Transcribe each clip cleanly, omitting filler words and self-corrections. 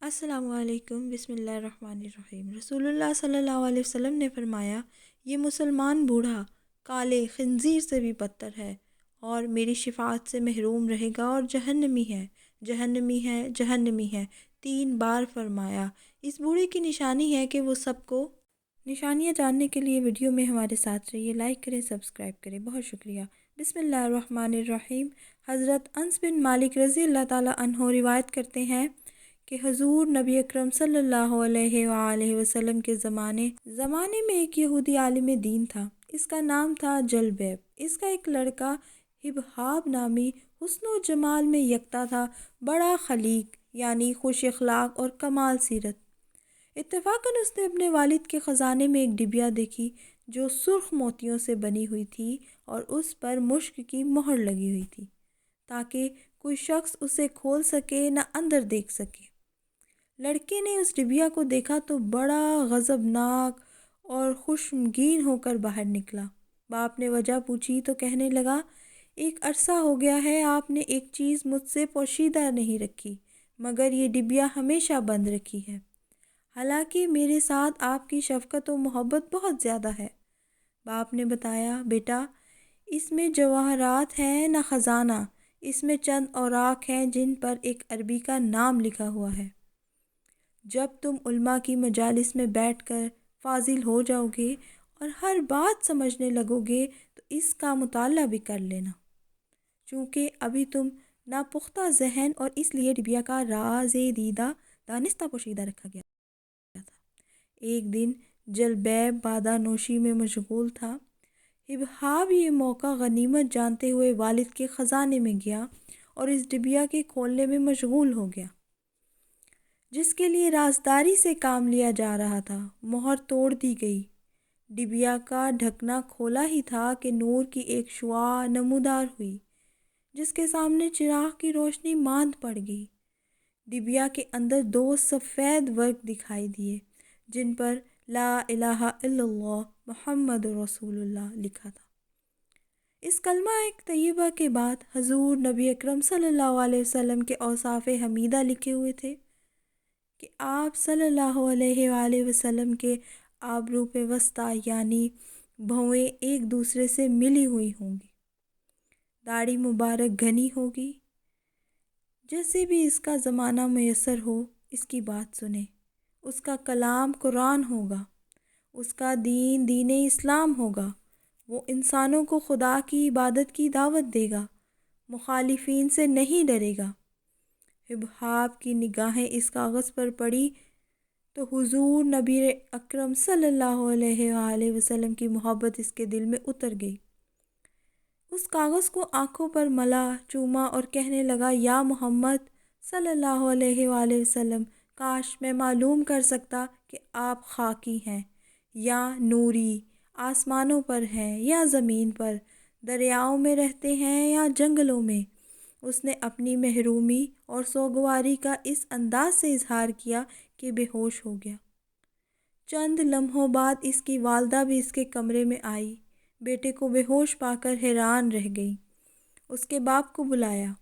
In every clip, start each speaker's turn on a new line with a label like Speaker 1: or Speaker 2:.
Speaker 1: السلام علیکم، بسم اللہ الرحمن الرحیم۔ رسول اللہ صلی اللہ علیہ وسلم نے فرمایا، یہ مسلمان بوڑھا کالے خنزیر سے بھی بدتر ہے اور میری شفاعت سے محروم رہے گا اور جہنمی ہے، جہنمی ہے، جہنمی ہے، 3 بار فرمایا۔ اس بوڑھے کی نشانی ہے کہ وہ سب کو نشانیاں جاننے کے لیے ویڈیو میں ہمارے ساتھ رہیے، لائک کریں، سبسکرائب کریں، بہت شکریہ۔ بسم اللہ الرحمن الرحیم۔ حضرت انس بن مالک رضی اللہ تعالیٰ عنہ روایت کرتے ہیں کہ حضور نبی اکرم صلی اللہ علیہ وآلہ وسلم کے زمانے میں ایک یہودی عالم دین تھا۔ اس کا نام تھا جلبیب۔ اس کا ایک لڑکا حبحاب نامی حسن و جمال میں یکتا تھا، بڑا خلیق یعنی خوش اخلاق اور کمال سیرت۔ اتفاقاً اس نے اپنے والد کے خزانے میں ایک ڈبیا دیکھی جو سرخ موتیوں سے بنی ہوئی تھی اور اس پر مشک کی مہر لگی ہوئی تھی تاکہ کوئی شخص اسے کھول سکے نہ اندر دیکھ سکے۔ لڑکے نے اس ڈبیا کو دیکھا تو بڑا غضبناک اور خشمگین ہو کر باہر نکلا۔ باپ نے وجہ پوچھی تو کہنے لگا، ایک عرصہ ہو گیا ہے آپ نے ایک چیز مجھ سے پوشیدہ نہیں رکھی مگر یہ ڈبیا ہمیشہ بند رکھی ہے، حالانکہ میرے ساتھ آپ کی شفقت و محبت بہت زیادہ ہے۔ باپ نے بتایا، بیٹا اس میں جواہرات ہیں نہ خزانہ، اس میں چند اوراق ہیں جن پر ایک عربی کا نام لکھا ہوا ہے۔ جب تم علماء کی مجالس میں بیٹھ کر فاضل ہو جاؤ گے اور ہر بات سمجھنے لگو گے تو اس کا مطالعہ بھی کر لینا، چونکہ ابھی تم ناپختہ ذہن اور اس لیے ڈبیا کا راز دیدہ دانستہ پوشیدہ رکھا گیا تھا۔ ایک دن جلبیب بادہ نوشی میں مشغول تھا۔ حبحاب یہ موقع غنیمت جانتے ہوئے والد کے خزانے میں گیا اور اس ڈبیا کے کھولنے میں مشغول ہو گیا جس کے لیے رازداری سے کام لیا جا رہا تھا۔ مہر توڑ دی گئی۔ ڈبیا کا ڈھکنا کھولا ہی تھا کہ نور کی ایک شعاع نمودار ہوئی جس کے سامنے چراغ کی روشنی ماند پڑ گئی۔ ڈبیا کے اندر 2 سفید ورق دکھائی دیے جن پر لا الہ الا اللہ محمد رسول اللہ لکھا تھا۔ اس کلمہ طیبہ کے بعد حضور نبی اکرم صلی اللہ علیہ وسلم کے اوصاف حمیدہ لکھے ہوئے تھے کہ آپ صلی اللہ علیہ وآلہ وسلم کے آبرو پہ وسطی یعنی بھویں ایک دوسرے سے ملی ہوئی ہوں گی، داڑھی مبارک گھنی ہوگی۔ جیسے بھی اس کا زمانہ میسر ہو اس کی بات سنیں۔ اس کا کلام قرآن ہوگا، اس کا دین دین اسلام ہوگا، وہ انسانوں کو خدا کی عبادت کی دعوت دے گا، مخالفین سے نہیں ڈرے گا۔ حبحاب کی نگاہیں اس کاغذ پر پڑی تو حضور نبی اکرم صلی اللہ علیہ وآلہ وسلم کی محبت اس کے دل میں اتر گئی۔ اس کاغذ کو آنکھوں پر ملا، چوما اور کہنے لگا، یا محمد صلی اللہ علیہ وآلہ وسلم، کاش میں معلوم کر سکتا کہ آپ خاکی ہیں یا نوری، آسمانوں پر ہیں یا زمین پر، دریاؤں میں رہتے ہیں یا جنگلوں میں۔ اس نے اپنی محرومی اور سوگواری کا اس انداز سے اظہار کیا کہ بے ہوش ہو گیا۔ چند لمحوں بعد اس کی والدہ بھی اس کے کمرے میں آئی۔ بیٹے کو بے ہوش پا کر حیران رہ گئی۔ اس کے باپ کو بلایا۔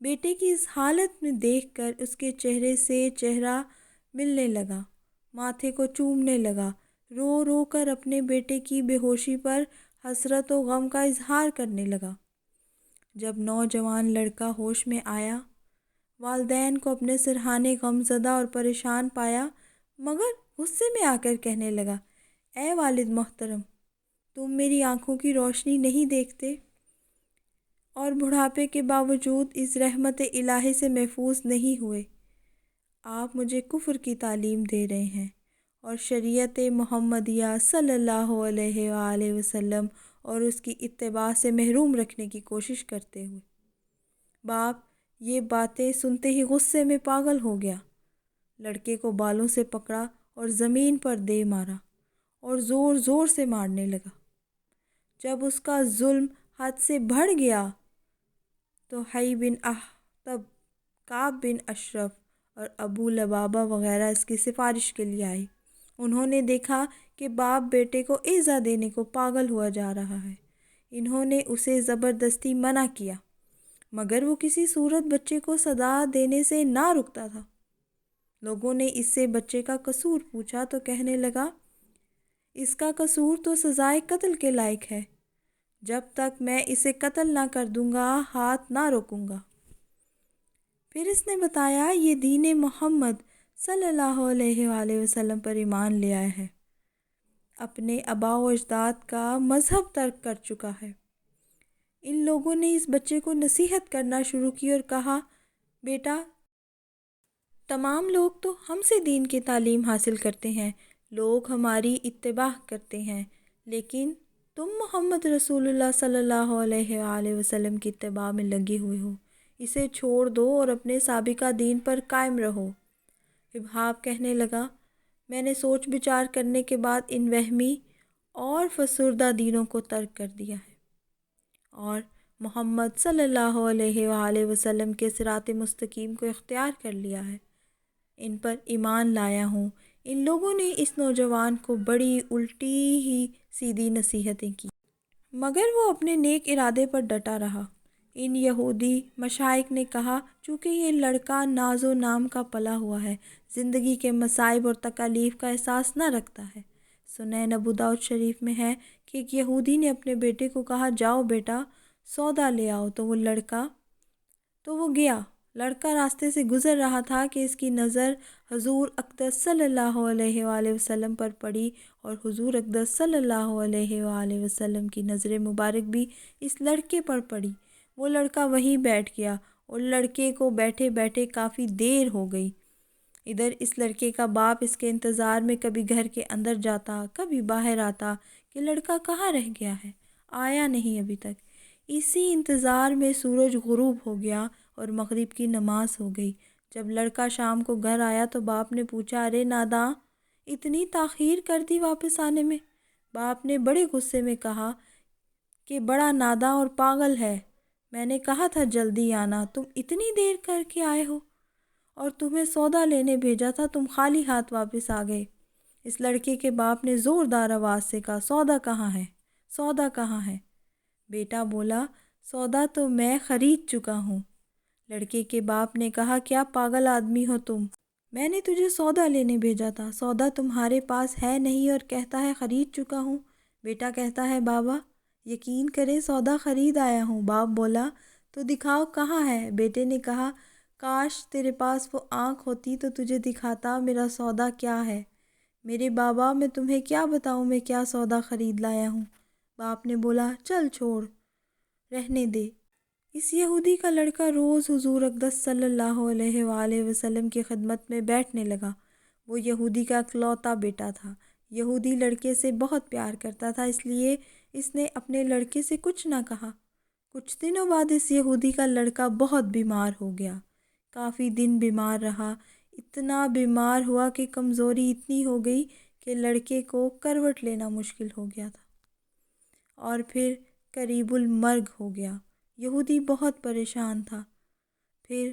Speaker 1: بیٹے کی اس حالت میں دیکھ کر اس کے چہرے سے چہرہ ملنے لگا، ماتھے کو چومنے لگا، رو رو کر اپنے بیٹے کی بے ہوشی پر حسرت و غم کا اظہار کرنے لگا۔ جب نوجوان لڑکا ہوش میں آیا، والدین کو اپنے سرہانے غم زدہ اور پریشان پایا مگر غصے میں آ کر کہنے لگا، اے والد محترم، تم میری آنکھوں کی روشنی نہیں دیکھتے اور بڑھاپے کے باوجود اس رحمت الہی سے محفوظ نہیں ہوئے۔ آپ مجھے کفر کی تعلیم دے رہے ہیں اور شریعت محمدیہ صلی اللہ علیہ وآلہ وسلم اور اس کی اتباع سے محروم رکھنے کی کوشش کرتے ہوئے۔ باپ یہ باتیں سنتے ہی غصے میں پاگل ہو گیا، لڑکے کو بالوں سے پکڑا اور زمین پر دے مارا اور زور زور سے مارنے لگا۔ جب اس کا ظلم حد سے بڑھ گیا تو حی بن اخطب، کعب بن اشرف اور ابو لبابہ وغیرہ اس کی سفارش کے لیے آئے۔ انہوں نے دیکھا کہ باپ بیٹے کو ایذا دینے کو پاگل ہوا جا رہا ہے۔ انہوں نے اسے زبردستی منع کیا مگر وہ کسی صورت بچے کو سزا دینے سے نہ رکتا تھا۔ لوگوں نے اس سے بچے کا قصور پوچھا تو کہنے لگا، اس کا قصور تو سزائے قتل کے لائق ہے، جب تک میں اسے قتل نہ کر دوں گا ہاتھ نہ روکوں گا۔ پھر اس نے بتایا، یہ دین محمد صلی اللہ علیہ وآلہ وسلم پر ایمان لے آیا ہے، اپنے آباء و اجداد کا مذہب ترک کر چکا ہے۔ ان لوگوں نے اس بچے کو نصیحت کرنا شروع کی اور کہا، بیٹا، تمام لوگ تو ہم سے دین کی تعلیم حاصل کرتے ہیں، لوگ ہماری اتباع کرتے ہیں، لیکن تم محمد رسول اللہ صلی اللہ علیہ وآلہ وسلم کی اتباع میں لگے ہوئے ہو، اسے چھوڑ دو اور اپنے سابقہ دین پر قائم رہو۔ وہاب کہنے لگا، میں نے سوچ بچار کرنے کے بعد ان وہمی اور فسردہ دینوں کو ترک کر دیا ہے اور محمد صلی اللہ علیہ وآلہ وسلم کے صراط مستقیم کو اختیار کر لیا ہے، ان پر ایمان لایا ہوں۔ ان لوگوں نے اس نوجوان کو بڑی الٹی ہی سیدھی نصیحتیں کی، مگر وہ اپنے نیک ارادے پر ڈٹا رہا۔ ان یہودی مشائخ نے کہا، چونکہ یہ لڑکا ناز و نام کا پلا ہوا ہے، زندگی کے مصائب اور تکالیف کا احساس نہ رکھتا ہے۔ سنن ابو داؤد شریف میں ہے کہ ایک یہودی نے اپنے بیٹے کو کہا، جاؤ بیٹا سودا لے آؤ، تو وہ گیا۔ لڑکا راستے سے گزر رہا تھا کہ اس کی نظر حضور اقدس صلی اللہ علیہ وآلہ وسلم پر پڑی اور حضور اقدس صلی اللہ علیہ وآلہ وسلم کی نظر مبارک بھی اس لڑکے پر پڑی۔ وہ لڑکا وہیں بیٹھ گیا اور لڑکے کو بیٹھے بیٹھے کافی دیر ہو گئی۔ ادھر اس لڑکے کا باپ اس کے انتظار میں کبھی گھر کے اندر جاتا، کبھی باہر آتا کہ لڑکا کہاں رہ گیا ہے، آیا نہیں ابھی تک۔ اسی انتظار میں سورج غروب ہو گیا اور مغرب کی نماز ہو گئی۔ جب لڑکا شام کو گھر آیا تو باپ نے پوچھا، ارے ناداں، اتنی تاخیر کر دی واپس آنے میں؟ باپ نے بڑے غصے میں کہا کہ بڑا ناداں اور پاگل ہے، میں نے کہا تھا جلدی آنا، تم اتنی دیر کر کے آئے ہو، اور تمہیں سودا لینے بھیجا تھا، تم خالی ہاتھ واپس آ گئے۔ اس لڑکے کے باپ نے زوردار آواز سے کہا، سودا کہاں ہے، سودا کہاں ہے؟ بیٹا بولا، سودا تو میں خرید چکا ہوں۔ لڑکے کے باپ نے کہا، کیا پاگل آدمی ہو تم؟ میں نے تجھے سودا لینے بھیجا تھا، سودا تمہارے پاس ہے نہیں اور کہتا ہے خرید چکا ہوں۔ بیٹا کہتا ہے، بابا یقین کرے سودا خرید آیا ہوں۔ باپ بولا، تو دکھاؤ کہاں ہے؟ بیٹے نے کہا، کاش تیرے پاس وہ آنکھ ہوتی تو تجھے دکھاتا میرا سودا کیا ہے۔ میرے بابا، میں تمہیں کیا بتاؤں میں کیا سودا خرید لایا ہوں؟ باپ نے بولا، چل چھوڑ، رہنے دے۔ اس یہودی کا لڑکا روز حضور اقدس صلی اللہ علیہ وآلہ وسلم کی خدمت میں بیٹھنے لگا۔ وہ یہودی کا اکلوتا بیٹا تھا۔ یہودی لڑکے سے بہت پیار کرتا تھا، اس لیے اس نے اپنے لڑکے سے کچھ نہ کہا۔ کچھ دنوں بعد اس یہودی کا لڑکا بہت بیمار ہو گیا، کافی دن بیمار رہا، اتنا بیمار ہوا کہ کمزوری اتنی ہو گئی کہ لڑکے کو کروٹ لینا مشکل ہو گیا تھا اور پھر قریب المرگ ہو گیا۔ یہودی بہت پریشان تھا، پھر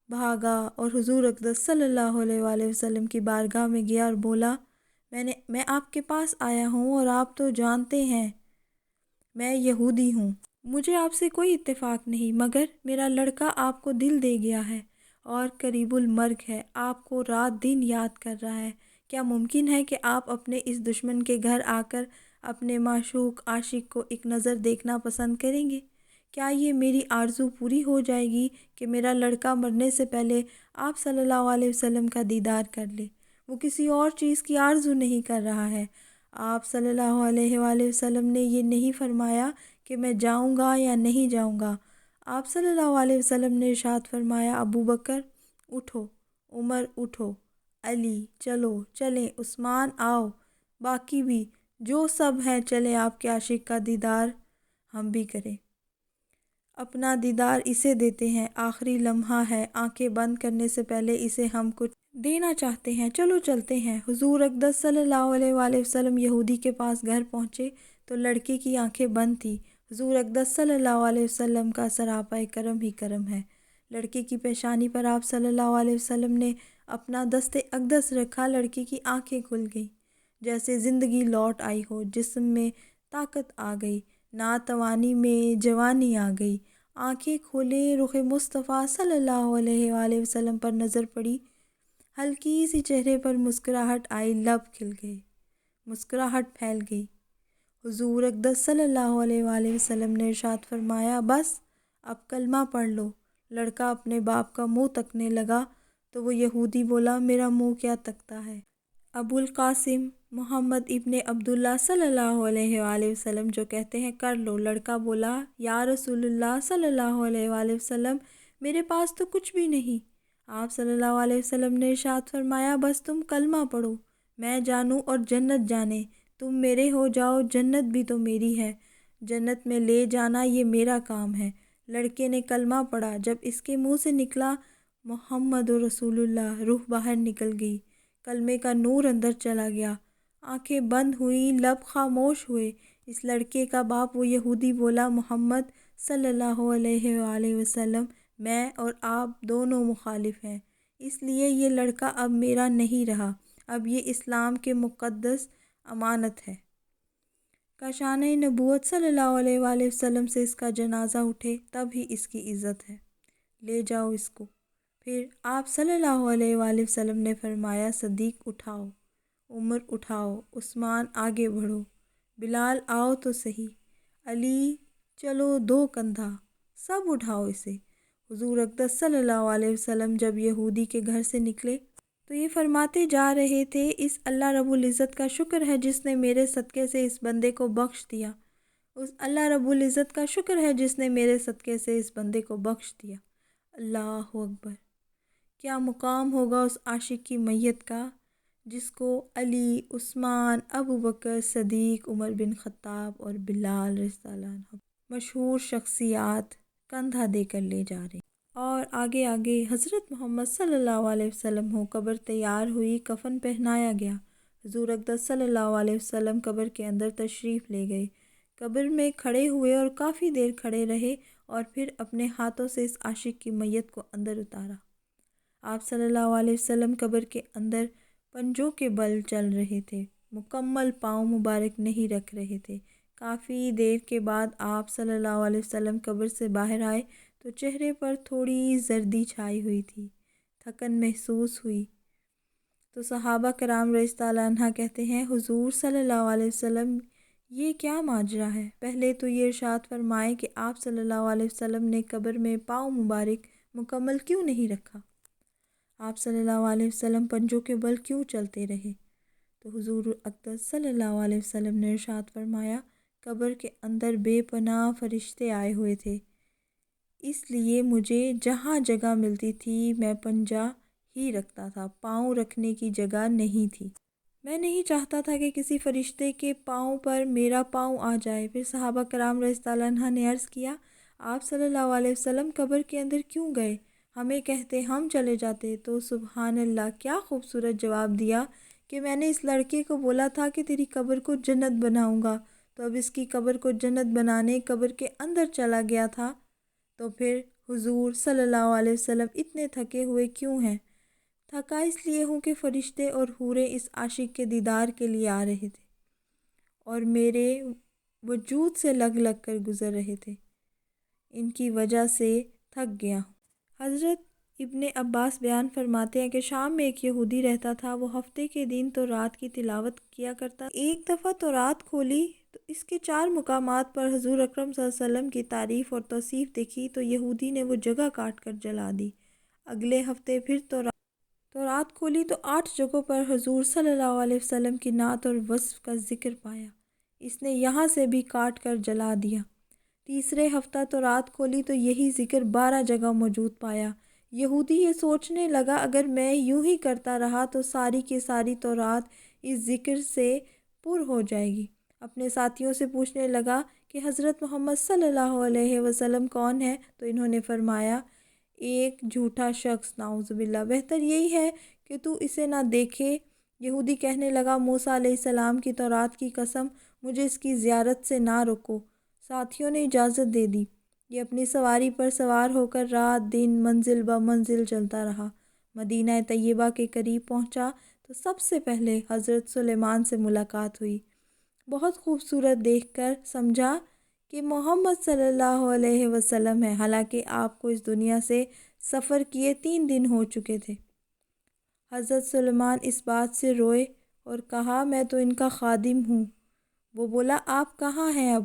Speaker 1: بھاگا اور حضور اقدس صلی اللہ علیہ وآلہ وسلم کی بارگاہ میں گیا اور بولا، میں آپ کے پاس آیا ہوں اور آپ تو جانتے ہیں میں یہودی ہوں، مجھے آپ سے کوئی اتفاق نہیں، مگر میرا لڑکا آپ کو دل دے گیا ہے اور قریب المرگ ہے، آپ کو رات دن یاد کر رہا ہے۔ کیا ممکن ہے کہ آپ اپنے اس دشمن کے گھر آ کر اپنے معشوق عاشق کو ایک نظر دیکھنا پسند کریں گے؟ کیا یہ میری آرزو پوری ہو جائے گی کہ میرا لڑکا مرنے سے پہلے آپ صلی اللہ علیہ وسلم کا دیدار کر لے؟ وہ کسی اور چیز کی آرزو نہیں کر رہا ہے۔ آپ صلی اللہ علیہ وآلہ وسلم نے یہ نہیں فرمایا کہ میں جاؤں گا یا نہیں جاؤں گا۔ آپ صلی اللہ علیہ وسلم نے ارشاد فرمایا، ابو بکر اٹھو، عمر اٹھو، علی چلو، چلیں، عثمان آؤ، باقی بھی جو سب ہیں چلیں آپ کے عاشق کا دیدار ہم بھی کریں۔ اپنا دیدار اسے دیتے ہیں، آخری لمحہ ہے، آنکھیں بند کرنے سے پہلے اسے ہم کچھ دینا چاہتے ہیں، چلو چلتے ہیں۔ حضور اقدس صلی اللہ علیہ وآلہ وسلم یہودی کے پاس گھر پہنچے تو لڑکے کی آنکھیں بند تھیں۔ حضور اقدس صلی اللہ علیہ وسلم کا سراپا کرم ہی کرم ہے۔ لڑکے کی پیشانی پر آپ صلی اللہ علیہ وسلم نے اپنا دست اقدس رکھا، لڑکے کی آنکھیں کھل گئیں، جیسے زندگی لوٹ آئی ہو، جسم میں طاقت آ گئی، ناتوانی میں جوانی آ گئی۔ آنکھیں کھولے، رخ مصطفیٰ صلی اللہ علیہ وآلہ وسلم پر نظر پڑی ہلکی سی چہرے پر مسکراہٹ آئی، لب کھل گئے، مسکراہٹ پھیل گئی۔ حضور اقدس صلی اللہ علیہ وآلہ وسلم نے ارشاد فرمایا، بس اب کلمہ پڑھ لو۔ لڑکا اپنے باپ کا منہ تکنے لگا تو وہ یہودی بولا، میرا منہ کیا تکتا ہے؟ ابو القاسم محمد ابن عبداللہ صلی اللہ علیہ وآلہ وسلم جو کہتے ہیں کر لو۔ لڑکا بولا، یا رسول اللہ صلی اللہ علیہ وآلہ وسلم، میرے پاس تو کچھ بھی نہیں۔ آپ صلی اللہ علیہ وسلم نے ارشاد فرمایا، بس تم کلمہ پڑھو، میں جانوں اور جنت جانے، تم میرے ہو جاؤ، جنت بھی تو میری ہے، جنت میں لے جانا یہ میرا کام ہے۔ لڑکے نے کلمہ پڑھا، جب اس کے منہ سے نکلا محمد رسول اللہ، روح باہر نکل گئی، کلمے کا نور اندر چلا گیا، آنکھیں بند ہوئیں، لب خاموش ہوئے۔ اس لڑکے کا باپ وہ یہودی بولا، محمد صلی اللہ علیہ وآلہ وسلم، میں اور آپ دونوں مخالف ہیں، اس لیے یہ لڑکا اب میرا نہیں رہا، اب یہ اسلام کے مقدس امانت ہے۔ کاشانِ نبوت صلی اللہ علیہ وآلہ وسلم سے اس کا جنازہ اٹھے تب ہی اس کی عزت ہے، لے جاؤ اس کو۔ پھر آپ صلی اللہ علیہ وآلہ وسلم نے فرمایا، صدیق اٹھاؤ، عمر اٹھاؤ، عثمان آگے بڑھو، بلال آؤ تو صحیح، علی چلو دو کندھا، سب اٹھاؤ اسے۔ حضور اقدس صلی اللہ علیہ وسلم جب یہودی کے گھر سے نکلے تو یہ فرماتے جا رہے تھے، اس اللہ رب العزت کا شکر ہے جس نے میرے صدقے سے اس بندے کو بخش دیا، اس اللہ رب العزت کا شکر ہے جس نے میرے صدقے سے اس بندے کو بخش دیا۔ اللہ اکبر! کیا مقام ہوگا اس عاشق کی میت کا جس کو علی، عثمان، ابو بکر صدیق، عمر بن خطاب اور بلال رضی اللہ عنہ مشہور شخصیات کندھا دے کر لے جا رہے، اور آگے آگے حضرت محمد صلی اللہ علیہ وسلم ہو، قبر تیار ہوئی، کفن پہنایا گیا، حضور اقدس صلی اللہ علیہ وسلم قبر کے اندر تشریف لے گئے، قبر میں کھڑے ہوئے اور کافی دیر کھڑے رہے اور پھر اپنے ہاتھوں سے اس عاشق کی میت کو اندر اتارا۔ آپ صلی اللہ علیہ وسلم قبر کے اندر پنجوں کے بل چل رہے تھے، مکمل پاؤں مبارک نہیں رکھ رہے تھے۔ کافی دیر کے بعد آپ صلی اللہ علیہ وسلم قبر سے باہر آئے تو چہرے پر تھوڑی زردی چھائی ہوئی تھی، تھکن محسوس ہوئی۔ تو صحابہ کرام رضی اللہ عنہ کہتے ہیں، حضور صلی اللہ علیہ وسلم یہ کیا ماجرا ہے؟ پہلے تو یہ ارشاد فرمائے کہ آپ صلی اللہ علیہ وسلم نے قبر میں پاؤں مبارک مکمل کیوں نہیں رکھا؟ آپ صلی اللہ علیہ وسلم پنجوں کے بل کیوں چلتے رہے؟ تو حضور اقدس صلی اللہ علیہ وسلم نے ارشاد فرمایا، قبر کے اندر بے پناہ فرشتے آئے ہوئے تھے، اس لیے مجھے جہاں جگہ ملتی تھی میں پنجہ ہی رکھتا تھا، پاؤں رکھنے کی جگہ نہیں تھی۔ میں نہیں چاہتا تھا کہ کسی فرشتے کے پاؤں پر میرا پاؤں آ جائے۔ پھر صحابہ کرام رضی اللہ عنہ نے عرض کیا، آپ صلی اللہ علیہ وسلم قبر کے اندر کیوں گئے؟ ہمیں کہتے ہم چلے جاتے۔ تو سبحان اللہ، کیا خوبصورت جواب دیا کہ میں نے اس لڑکے کو بولا تھا کہ تیری قبر کو جنت بناؤں گا، تو اب اس کی قبر کو جنت بنانے قبر کے اندر چلا گیا تھا۔ تو پھر حضور صلی اللہ علیہ وسلم اتنے تھکے ہوئے کیوں ہیں؟ تھکا اس لیے ہوں کہ فرشتے اور حوریں اس عاشق کے دیدار کے لیے آ رہے تھے اور میرے وجود سے لگ لگ کر گزر رہے تھے، ان کی وجہ سے تھک گیا ہوں۔ حضرت ابن عباس بیان فرماتے ہیں کہ شام میں ایک یہودی رہتا تھا، وہ ہفتے کے دن تورات کی تلاوت کیا کرتا۔ ایک دفعہ تورات کھولی تو اس کے 4 مقامات پر حضور اکرم صلی اللہ علیہ وسلم کی تعریف اور توصیف دیکھی تو یہودی نے وہ جگہ کاٹ کر جلا دی۔ اگلے ہفتے پھر تورات کھولی تو 8 جگہوں پر حضور صلی اللہ علیہ وسلم کی نعت اور وصف کا ذکر پایا، اس نے یہاں سے بھی کاٹ کر جلا دیا۔ تیسرے ہفتہ تورات کھولی تو یہی ذکر 12 جگہ موجود پایا۔ یہودی یہ سوچنے لگا اگر میں یوں ہی کرتا رہا تو ساری کی ساری تورات اس ذکر سے پر ہو جائے گی۔ اپنے ساتھیوں سے پوچھنے لگا کہ حضرت محمد صلی اللہ علیہ وسلم کون ہے؟ تو انہوں نے فرمایا، ایک جھوٹا شخص، نعوذ باللہ، بہتر یہی ہے کہ تو اسے نہ دیکھے۔ یہودی کہنے لگا، موسیٰ علیہ السلام کی تورات کی قسم، مجھے اس کی زیارت سے نہ روکو۔ ساتھیوں نے اجازت دے دی۔ یہ اپنی سواری پر سوار ہو کر رات دن منزل بہ منزل چلتا رہا۔ مدینہ طیبہ کے قریب پہنچا تو سب سے پہلے حضرت سلیمان سے ملاقات ہوئی۔ بہت خوبصورت دیکھ کر سمجھا کہ محمد صلی اللہ علیہ وسلم ہے، حالانکہ آپ کو اس دنیا سے سفر کیے 3 دن ہو چکے تھے۔ حضرت سلیمان اس بات سے روئے اور کہا میں تو ان کا خادم ہوں۔ وہ بولا آپ کہاں ہیں اب؟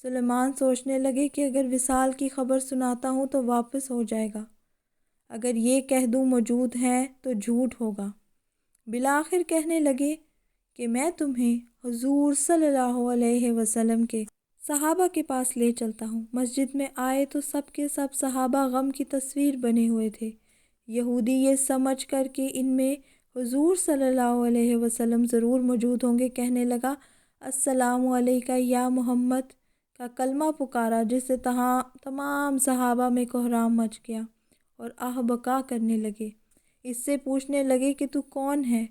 Speaker 1: سلیمان سوچنے لگے کہ اگر وصال کی خبر سناتا ہوں تو واپس ہو جائے گا، اگر یہ کہہ دوں موجود ہیں تو جھوٹ ہوگا۔ بالآخر کہنے لگے کہ میں تمہیں حضور صلی اللہ علیہ وسلم کے صحابہ کے پاس لے چلتا ہوں۔ مسجد میں آئے تو سب کے سب صحابہ غم کی تصویر بنے ہوئے تھے۔ یہودی یہ سمجھ کر کہ ان میں حضور صلی اللہ علیہ وسلم ضرور موجود ہوں گے کہنے لگا السلام علیکہ یا محمد کا کلمہ پکارا، جس سے تمام صحابہ میں کوہرام مچ گیا اور آہ بکا کرنے لگے۔ اس سے پوچھنے لگے کہ تو کون ہے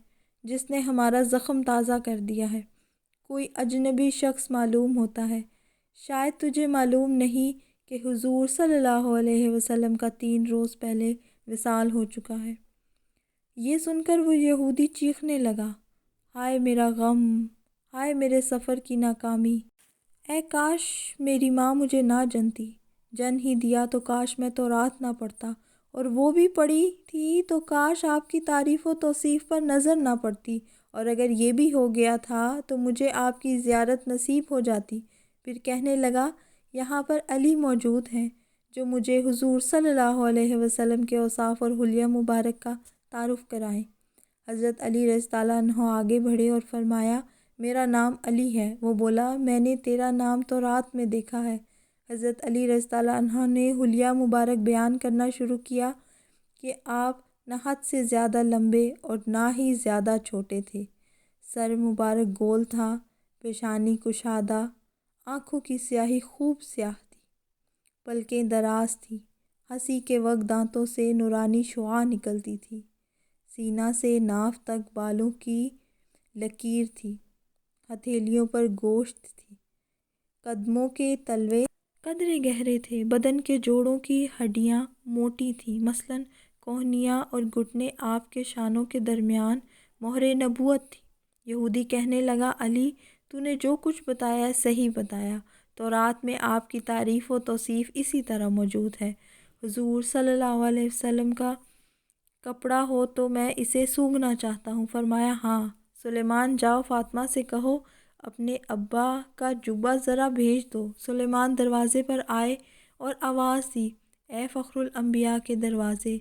Speaker 1: جس نے ہمارا زخم تازہ کر دیا ہے؟ کوئی اجنبی شخص معلوم ہوتا ہے، شاید تجھے معلوم نہیں کہ حضور صلی اللہ علیہ وسلم کا 3 روز پہلے وصال ہو چکا ہے۔ یہ سن کر وہ یہودی چیخنے لگا، ہائے میرا غم، ہائے میرے سفر کی ناکامی، اے کاش میری ماں مجھے نہ جنتی، جن ہی دیا تو کاش میں تورات نہ پڑھتا، اور وہ بھی پڑھی تھی تو کاش آپ کی تعریف و توصیف پر نظر نہ پڑتی، اور اگر یہ بھی ہو گیا تھا تو مجھے آپ کی زیارت نصیب ہو جاتی۔ پھر کہنے لگا یہاں پر علی موجود ہیں جو مجھے حضور صلی اللہ علیہ وسلم کے اوصاف اور حلیہ مبارک کا تعارف کرائیں۔ حضرت علی رضی اللہ عنہ آگے بڑھے اور فرمایا میرا نام علی ہے۔ وہ بولا میں نے تیرا نام تورات میں دیکھا ہے۔ حضرت علی رضی اللہ عنہ نے حلیہ مبارک بیان کرنا شروع کیا کہ آپ نہ حد سے زیادہ لمبے اور نہ ہی زیادہ چھوٹے تھے، سر مبارک گول تھا، پیشانی کشادہ، آنکھوں کی سیاہی خوب سیاہ تھی، پلکیں دراز تھیں، ہنسی کے وقت دانتوں سے نورانی شعاع نکلتی تھی، سینہ سے ناف تک بالوں کی لکیر تھی، ہتھیلیوں پر گوشت تھی، قدموں کے تلوے قدرے گہرے تھے، بدن کے جوڑوں کی ہڈیاں موٹی تھیں، مثلاً کوہنیاں اور گھٹنے آپ کے شانوں کے درمیان مہر نبوت تھی۔ یہودی کہنے لگا علی تو نے جو کچھ بتایا صحیح بتایا، تورات میں آپ کی تعریف و توصیف اسی طرح موجود ہے۔ حضور صلی اللہ علیہ وسلم کا کپڑا ہو تو میں اسے سونگھنا چاہتا ہوں۔ فرمایا ہاں۔ سلیمان جاؤ فاطمہ سے کہو اپنے ابا کا جبہ ذرا بھیج دو۔ سلیمان دروازے پر آئے اور آواز دی اے فخر الانبیاء کے دروازے۔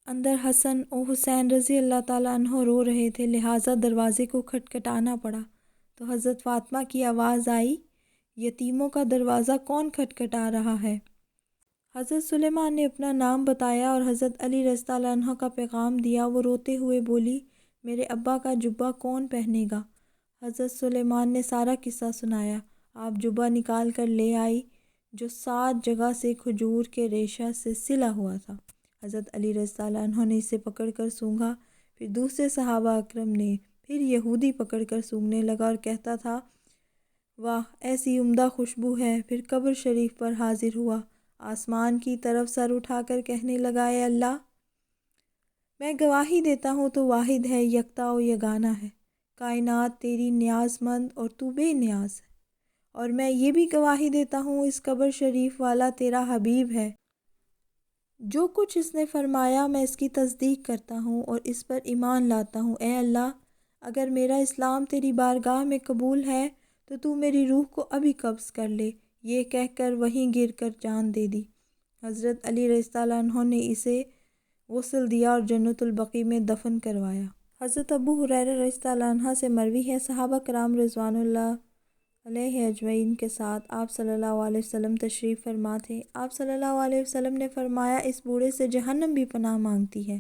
Speaker 1: اندر حسن و حسین رضی اللہ تعالیٰ عنہ رو رہے تھے، لہٰذا دروازے کو کھٹکھٹانا پڑا تو حضرت فاطمہ کی آواز آئی یتیموں کا دروازہ کون کھٹکھٹا رہا ہے؟ حضرت سلیمان نے اپنا نام بتایا اور حضرت علی رضی اللہ عنہ کا پیغام دیا۔ وہ روتے ہوئے بولی میرے ابا کا جبہ کون پہنے گا؟ حضرت سلیمان نے سارا قصہ سنایا۔ آپ جبہ نکال کر لے آئی جو 7 جگہ سے کھجور کے ریشہ سے سلا ہوا تھا۔ حضرت علی رضی اللہ عنہ نے اسے پکڑ کر سونگھا، پھر دوسرے صحابہ اکرم نے، پھر یہودی پکڑ کر سونگھنے لگا اور کہتا تھا واہ ایسی عمدہ خوشبو ہے۔ پھر قبر شریف پر حاضر ہوا، آسمان کی طرف سر اٹھا کر کہنے لگا اے اللہ میں گواہی دیتا ہوں تو واحد ہے، یکتا و یگانہ ہے، کائنات تیری نیاز مند اور تو بے نیاز ہے، اور میں یہ بھی گواہی دیتا ہوں اس قبر شریف والا تیرا حبیب ہے، جو کچھ اس نے فرمایا میں اس کی تصدیق کرتا ہوں اور اس پر ایمان لاتا ہوں۔ اے اللہ اگر میرا اسلام تیری بارگاہ میں قبول ہے تو میری روح کو ابھی قبض کر لے۔ یہ کہہ کر وہیں گر کر جان دے دی۔ حضرت علی رضی اللہ عنہ نے اسے غسل دیا اور جنت البقیع میں دفن کروایا۔ حضرت ابو ہریرہ رضی اللہ عنہ سے مروی ہے صحابہ کرام رضوان اللہ علیہ اجمعین کے ساتھ آپ صلی اللہ علیہ وسلم تشریف فرما تھے۔ آپ صلی اللہ علیہ وسلم نے فرمایا اس بوڑھے سے جہنم بھی پناہ مانگتی ہے۔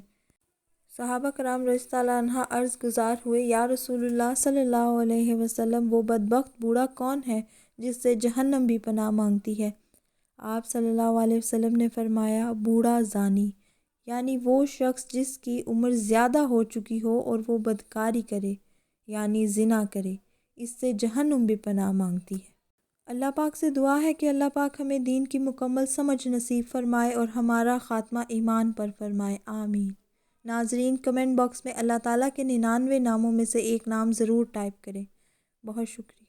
Speaker 1: صحابہ کرام رضی اللہ عنہ عرض گزار ہوئے یا رسول اللہ صلی اللہ علیہ وسلم وہ بدبخت بوڑھا کون ہے جس سے جہنم بھی پناہ مانگتی ہے؟ آپ صلی اللہ علیہ وسلم نے فرمایا بوڑھا زانی، یعنی وہ شخص جس کی عمر زیادہ ہو چکی ہو اور وہ بدکاری کرے یعنی زنا کرے، اس سے جہنم بھی پناہ مانگتی ہے۔ اللہ پاک سے دعا ہے کہ اللہ پاک ہمیں دین کی مکمل سمجھ نصیب فرمائے اور ہمارا خاتمہ ایمان پر فرمائے، آمین۔ ناظرین کمنٹ باکس میں اللہ تعالیٰ کے 99 ناموں میں سے ایک نام ضرور ٹائپ کریں۔ بہت شکریہ۔